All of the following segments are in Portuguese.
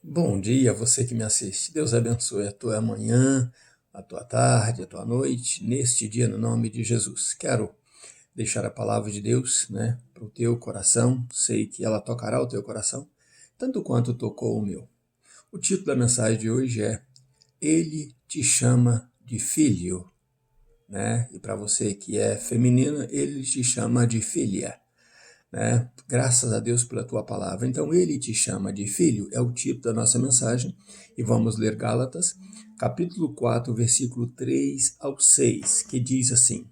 Bom dia, você que me assiste. Deus abençoe a tua manhã, a tua tarde, a tua noite, neste dia, no nome de Jesus. Quero deixar a palavra de Deus, para o teu coração. Sei que ela tocará o teu coração, tanto quanto tocou o meu. O título da mensagem de hoje é Ele te chama de filho, E para você que é feminina, ele te chama de filha. Graças a Deus pela tua palavra. Então ele te chama de filho, é o título da nossa mensagem, e vamos ler Gálatas, capítulo 4, versículo 3 ao 6, que diz assim: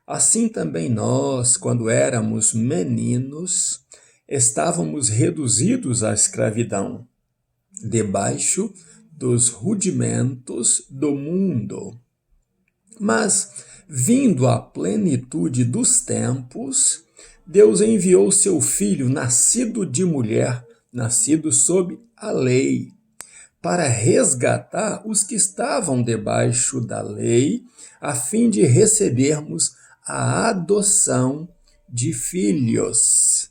Assim também nós, quando éramos meninos, estávamos reduzidos à escravidão, debaixo dos rudimentos do mundo. Mas, vindo à plenitude dos tempos, Deus enviou seu Filho, nascido de mulher, nascido sob a lei, para resgatar os que estavam debaixo da lei, a fim de recebermos a adoção de filhos.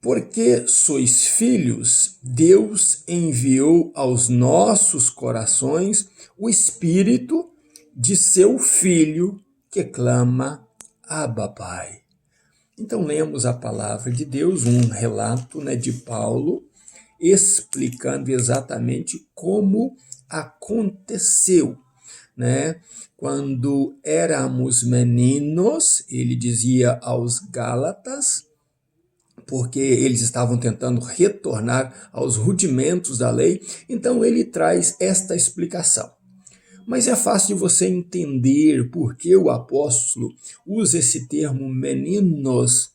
Porque sois filhos, Deus enviou aos nossos corações o Espírito de seu Filho, que clama, Abba, Pai. Então lemos a palavra de Deus, um relato de Paulo, explicando exatamente como aconteceu. Quando éramos meninos, ele dizia aos Gálatas, porque eles estavam tentando retornar aos rudimentos da lei, então ele traz esta explicação. Mas é fácil de você entender por que o apóstolo usa esse termo meninos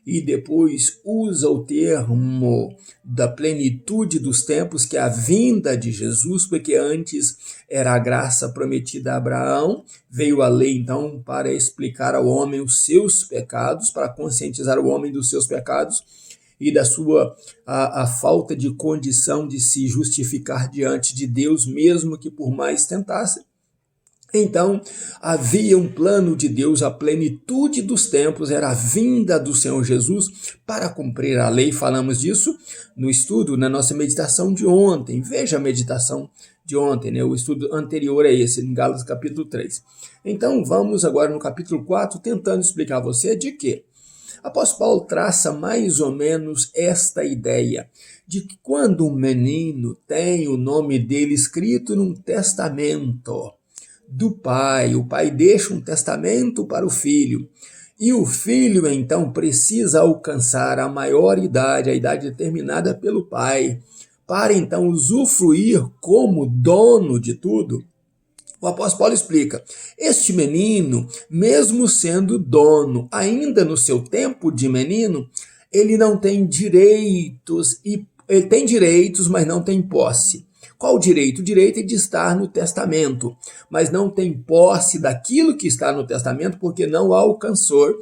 e depois usa o termo da plenitude dos tempos, que é a vinda de Jesus, porque antes era a graça prometida a Abraão, veio a lei então para explicar ao homem os seus pecados, para conscientizar o homem dos seus pecados e da sua a falta de condição de se justificar diante de Deus, mesmo que por mais tentasse. Então, havia um plano de Deus, a plenitude dos tempos era a vinda do Senhor Jesus para cumprir a lei. Falamos disso no estudo, na nossa meditação de ontem. Veja a meditação de ontem, o estudo anterior a esse, em Gálatas capítulo 3. Então, vamos agora no capítulo 4, tentando explicar a você de que apóstolo Paulo traça mais ou menos esta ideia de que quando um menino tem o nome dele escrito num testamento do pai, o pai deixa um testamento para o filho, e o filho então precisa alcançar a maioridade, a idade determinada pelo pai, para então usufruir como dono de tudo. O apóstolo Paulo explica, este menino, mesmo sendo dono, ainda no seu tempo de menino, ele não tem direitos, ele tem direitos, mas não tem posse. Qual o direito? O direito é de estar no testamento, mas não tem posse daquilo que está no testamento, porque não alcançou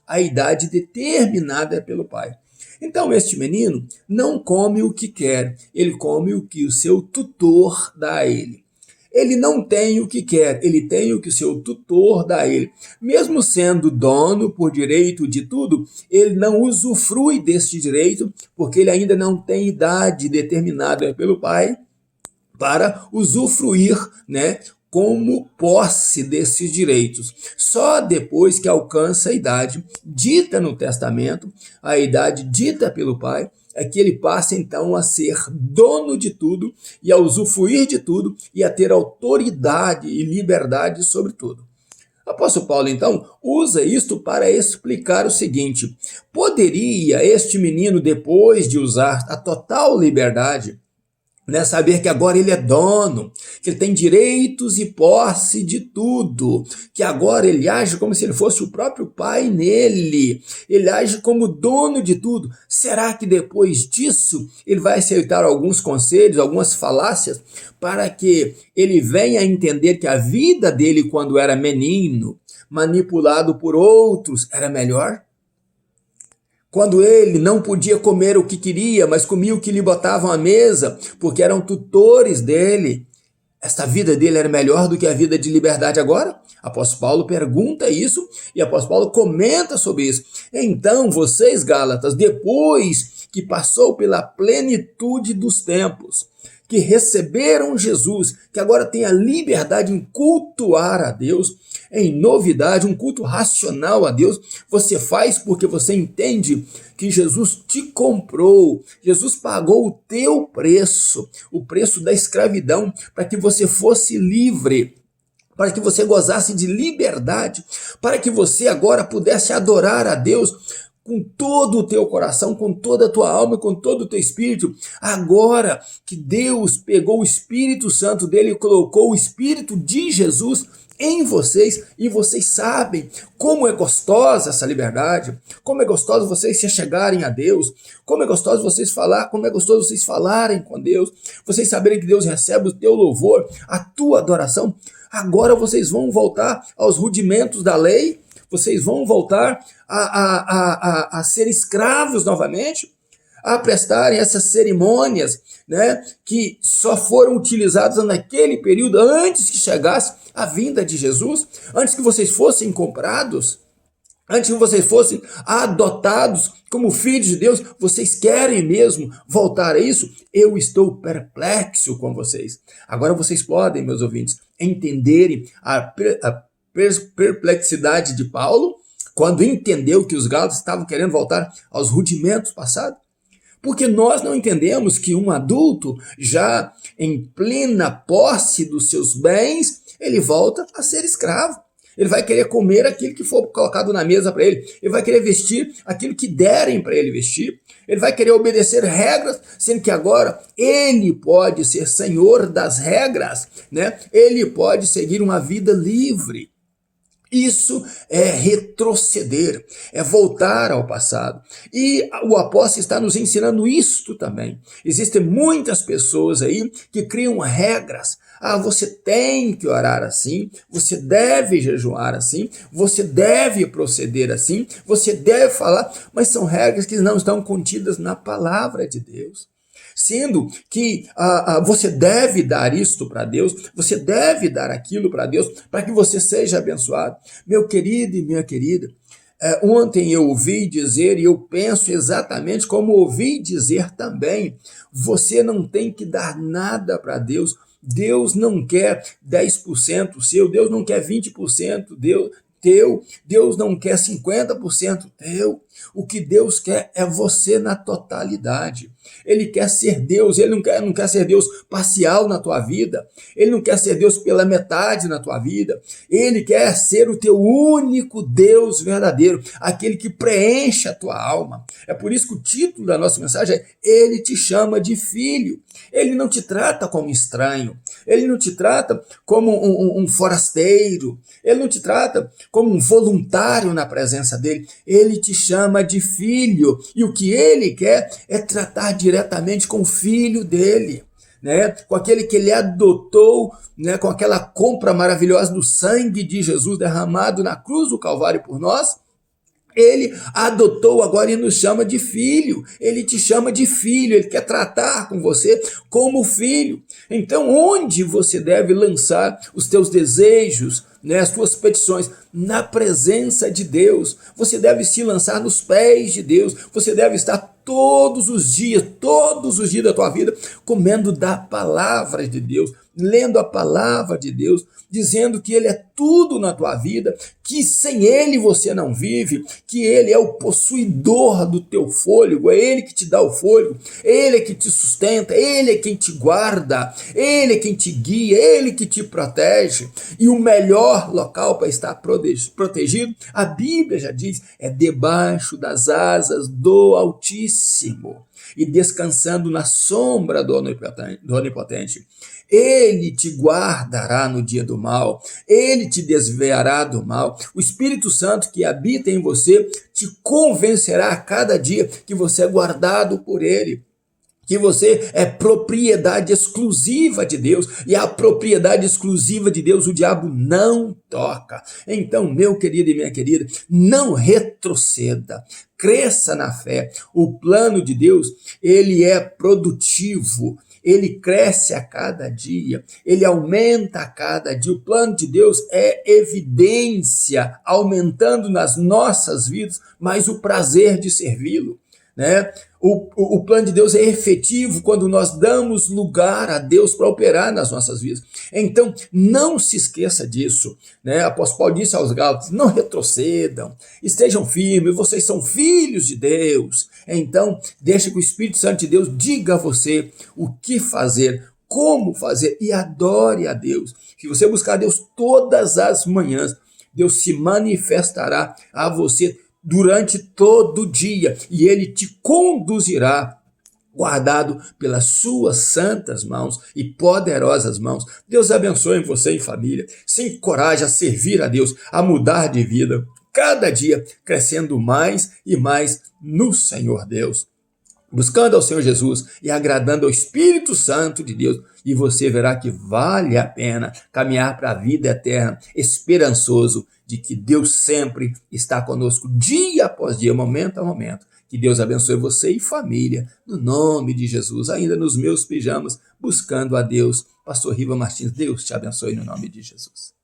a idade determinada pelo pai. Então este menino não come o que quer, ele come o que o seu tutor dá a ele. Ele não tem o que quer, ele tem o que o seu tutor dá a ele. Mesmo sendo dono por direito de tudo, ele não usufrui deste direito, porque ele ainda não tem idade determinada pelo pai para usufruir, como posse desses direitos. Só depois que alcança a idade dita no testamento, a idade dita pelo pai, é que ele passa então a ser dono de tudo e a usufruir de tudo e a ter autoridade e liberdade sobre tudo. O apóstolo Paulo então usa isto para explicar o seguinte: poderia este menino, depois de usar a total liberdade, saber que agora ele é dono, que ele tem direitos e posse de tudo, que agora ele age como se ele fosse o próprio pai nele, ele age como dono de tudo. Será que depois disso ele vai aceitar alguns conselhos, algumas falácias, para que ele venha a entender que a vida dele quando era menino, manipulado por outros, era melhor? Quando ele não podia comer o que queria, mas comia o que lhe botavam à mesa, porque eram tutores dele. Esta vida dele era melhor do que a vida de liberdade agora? Apóstolo Paulo pergunta isso e apóstolo Paulo comenta sobre isso. Então, vocês, Gálatas, depois que passou pela plenitude dos tempos, que receberam Jesus, que agora tem a liberdade em cultuar a Deus, em novidade, um culto racional a Deus, você faz porque você entende que Jesus te comprou, Jesus pagou o teu preço, o preço da escravidão, para que você fosse livre, para que você gozasse de liberdade, para que você agora pudesse adorar a Deus com todo o teu coração, com toda a tua alma, com todo o teu espírito. Agora que Deus pegou o Espírito Santo dele e colocou o Espírito de Jesus em vocês, e vocês sabem como é gostosa essa liberdade, como é gostoso vocês se chegarem a Deus, como é gostoso vocês falar, como é gostoso vocês falarem com Deus, vocês saberem que Deus recebe o teu louvor, a tua adoração. Agora vocês vão voltar aos rudimentos da lei, vocês vão voltar a ser escravos novamente, a prestarem essas cerimônias, né, que só foram utilizadas naquele período antes que chegasse a vinda de Jesus, antes que vocês fossem comprados, antes que vocês fossem adotados como filhos de Deus. Vocês querem mesmo voltar a isso? Eu estou perplexo com vocês. Agora vocês podem, meus ouvintes, entenderem a perplexidade de Paulo quando entendeu que os gálatas estavam querendo voltar aos rudimentos passados. Porque nós não entendemos que um adulto, já em plena posse dos seus bens, ele volta a ser escravo. Ele vai querer comer aquilo que for colocado na mesa para ele. Ele vai querer vestir aquilo que derem para ele vestir. Ele vai querer obedecer regras, sendo que agora ele pode ser senhor das regras, né? Ele pode seguir uma vida livre. Isso é retroceder, é voltar ao passado. E o apóstolo está nos ensinando isto também. Existem muitas pessoas aí que criam regras. Você tem que orar assim, você deve jejuar assim, você deve proceder assim, você deve falar, mas são regras que não estão contidas na palavra de Deus. Sendo que você deve dar isto para Deus, você deve dar aquilo para Deus, para que você seja abençoado. Meu querido e minha querida, ontem eu ouvi dizer, e eu penso exatamente como ouvi dizer também, você não tem que dar nada para Deus. Deus não quer 10% seu, Deus não quer 20% teu, Deus não quer 50% teu. O que Deus quer é você na totalidade. Ele quer ser Deus, ele não quer ser Deus parcial na tua vida, ele não quer ser Deus pela metade na tua vida, ele quer ser o teu único Deus verdadeiro, aquele que preenche a tua alma. É por isso que o título da nossa mensagem é Ele te chama de filho. Ele não te trata como estranho, ele não te trata como um forasteiro, ele não te trata como um voluntário na presença dele, ele te chama de filho, e o que ele quer é tratar diretamente com o filho dele, né? Com aquele que ele adotou, né? Com aquela compra maravilhosa do sangue de Jesus derramado na cruz do Calvário por nós. Ele adotou agora e nos chama de filho. Ele te chama de filho, ele quer tratar com você como filho. Então, onde você deve lançar os teus desejos, né, as tuas petições? Na presença de Deus. Você deve se lançar nos pés de Deus. Você deve estar todos os dias da tua vida, comendo da palavra de Deus, lendo a palavra de Deus, dizendo que Ele é tudo na tua vida, que sem Ele você não vive, que Ele é o possuidor do teu fôlego, é Ele que te dá o fôlego, Ele é que te sustenta, Ele é quem te guarda, Ele é quem te guia, Ele que te protege. E o melhor local para estar protegido, a Bíblia já diz, é debaixo das asas do Altíssimo e descansando na sombra do Onipotente. Ele te guardará no dia do mal, ele te desviará do mal. O Espírito Santo que habita em você te convencerá a cada dia que você é guardado por ele, que você é propriedade exclusiva de Deus, e a propriedade exclusiva de Deus o diabo não toca. Então, meu querido e minha querida, não retroceda, cresça na fé. O plano de Deus, ele é produtivo, ele cresce a cada dia, ele aumenta a cada dia. O plano de Deus é evidência, aumentando nas nossas vidas, mas o prazer de servi-lo, né? O plano de Deus é efetivo quando nós damos lugar a Deus para operar nas nossas vidas. Então, não se esqueça disso, né? O apóstolo Paulo disse aos Gálatas: não retrocedam, estejam firmes, vocês são filhos de Deus. Então, deixe que o Espírito Santo de Deus diga a você o que fazer, como fazer, e adore a Deus. Se você buscar a Deus todas as manhãs, Deus se manifestará a você durante todo o dia, e ele te conduzirá, guardado pelas suas santas mãos e poderosas mãos. Deus abençoe você e família. Se encoraje a servir a Deus, a mudar de vida, cada dia crescendo mais e mais no Senhor Deus, buscando ao Senhor Jesus e agradando ao Espírito Santo de Deus, e você verá que vale a pena caminhar para a vida eterna, esperançoso de que Deus sempre está conosco, dia após dia, momento a momento. Que Deus abençoe você e família, no nome de Jesus, ainda nos meus pijamas, buscando a Deus. Pastor Riva Martins, Deus te abençoe no nome de Jesus.